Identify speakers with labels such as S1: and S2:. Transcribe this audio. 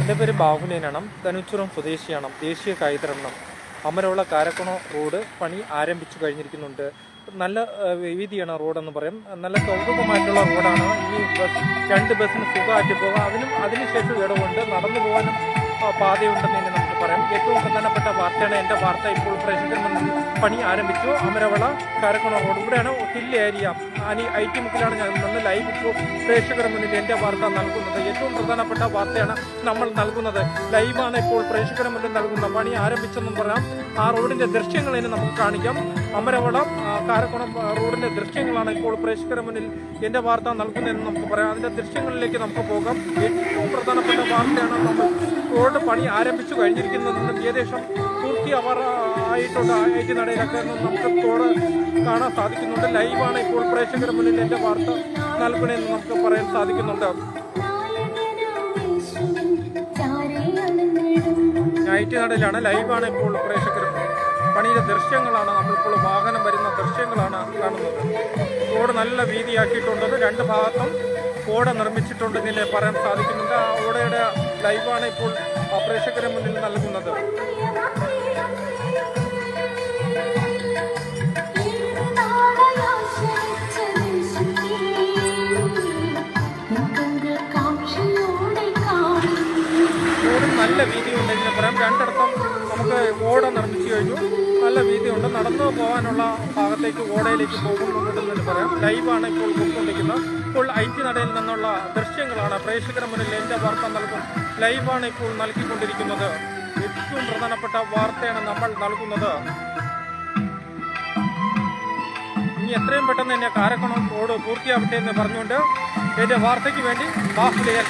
S1: എൻ്റെ പേര് ബാഹുലേനാണ്. ധനുച്ചുറം സ്വദേശിയാണ്. ദേശീയ കൈതരണം അമരവള കാരക്കുണ റോഡ് പണി ആരംഭിച്ചു കഴിഞ്ഞിരിക്കുന്നുണ്ട്. നല്ല വീതിയാണ് റോഡെന്ന് പറയും. നല്ല കൗതുകമായിട്ടുള്ള റോഡാണ്. ഈ രണ്ട് ബസ്സിന് സുഖമായിട്ട് പോകാം. അതിനുശേഷം ഇടവുണ്ട്, നടന്നു പോകാനും പാതയുണ്ടെന്ന് തന്നെ നമുക്ക് പറയാം. ഏറ്റവും പ്രധാനപ്പെട്ട വാർത്തയാണ് എൻ്റെ വാർത്ത. ഇപ്പോൾ പ്രേക്ഷകർ മുന്നിൽ പണി ആരംഭിച്ചു. അമരവള കാരക്കുണ റോഡ് ഇവിടെയാണ് ഹിൽ ഏരിയ. IT മുക്കിലാണ് ഞാൻ നിന്ന് ലൈവ് ഇപ്പോൾ പ്രേക്ഷകർ മുന്നിൽ എൻ്റെ വാർത്ത നൽകുന്നത്. ഏറ്റവും പ്രധാനപ്പെട്ട വാർത്തയാണ് നമ്മൾ നൽകുന്നത്. ലൈവാണ് ഇപ്പോൾ പ്രേക്ഷകർ മുന്നിൽ നൽകുന്ന. പണി ആരംഭിച്ചെന്നും പറയാം. ആ റോഡിൻ്റെ ദൃശ്യങ്ങൾ ഇനി നമുക്ക് കാണിക്കാം. അമരവള കാരക്കുണം റോഡിൻ്റെ ദൃശ്യങ്ങളാണ് ഇപ്പോൾ പ്രേക്ഷകർ മുന്നിൽ എൻ്റെ വാർത്ത നൽകുന്നതെന്ന് നമുക്ക് പറയാം. അതിൻ്റെ ദൃശ്യങ്ങളിലേക്ക് നമുക്ക് പോകാം. ഏറ്റവും പ്രധാനപ്പെട്ട വാർത്തയാണ്. നമ്മൾ റോഡ് പണി ആരംഭിച്ചു കഴിഞ്ഞിരിക്കുന്നതെന്നും ഏകദേശം പൂർത്തിയാവാറായിട്ടുണ്ട്. IT നടയിലൊക്കെ നമുക്ക് റോഡ് കാണാൻ സാധിക്കുന്നുണ്ട്. ലൈവാണ് ഇപ്പോൾ പ്രേക്ഷകർ മുന്നിൽ എൻ്റെ വാർത്ത നൽകണമെന്ന് നമുക്ക് പറയാൻ സാധിക്കുന്നുണ്ട്. IT നടയിലാണ്. ലൈവാണ് ഇപ്പോൾ പ്രേക്ഷകർ. പണിയുടെ ദൃശ്യങ്ങളാണ് നമ്മളിപ്പോൾ വാഹനം വരുന്ന ദൃശ്യങ്ങളാണ് കാണുന്നത്. റോഡ് നല്ല വീതിയാക്കിയിട്ടുള്ളത്. രണ്ട് ഭാഗത്തും ഓട നിർമ്മിച്ചിട്ടുണ്ടെന്ന് പറയാൻ സാധിക്കുന്നുണ്ട്. ആ ഓടയുടെ ലൈവാണ് ഇപ്പോൾ പ്രേക്ഷകരുടെ മുന്നിൽ നൽകുന്നത്. റോഡിന് നല്ല വീതിയുണ്ടെന്ന് പറയാം. രണ്ടിടത്തും നമുക്ക് ഓട നിർമ്മിച്ചു കഴിഞ്ഞു. നല്ല വീതിയുണ്ട്. നടന്നു പോകാനുള്ള ഭാഗത്തേക്ക് ഓടയിലേക്ക് പോകുന്നുണ്ടെന്ന് പറയാം. ലൈവാണ് ഇപ്പോൾ പോയിക്കൊണ്ടിരിക്കുന്നത്. ഇപ്പോൾ IT നടയിൽ നിന്നുള്ള ദൃശ്യങ്ങളാണ് പ്രേക്ഷകരുടെ മുന്നിൽ എൻ്റെ വാർത്ത നൽകും. ലൈവാണ് ഇപ്പോൾ നൽകിക്കൊണ്ടിരിക്കുന്നത്. ഏറ്റവും പ്രധാനപ്പെട്ട വാർത്തയാണ് നമ്മൾ നൽകുന്നത്. ഇനി എത്രയും പെട്ടെന്ന് തന്നെ കാരക്കുണം റോഡ് പൂർത്തിയാവട്ടെ എന്ന് പറഞ്ഞുകൊണ്ട് എൻ്റെ വാർത്തയ്ക്ക് വേണ്ടി ബാഹുലേയൻ.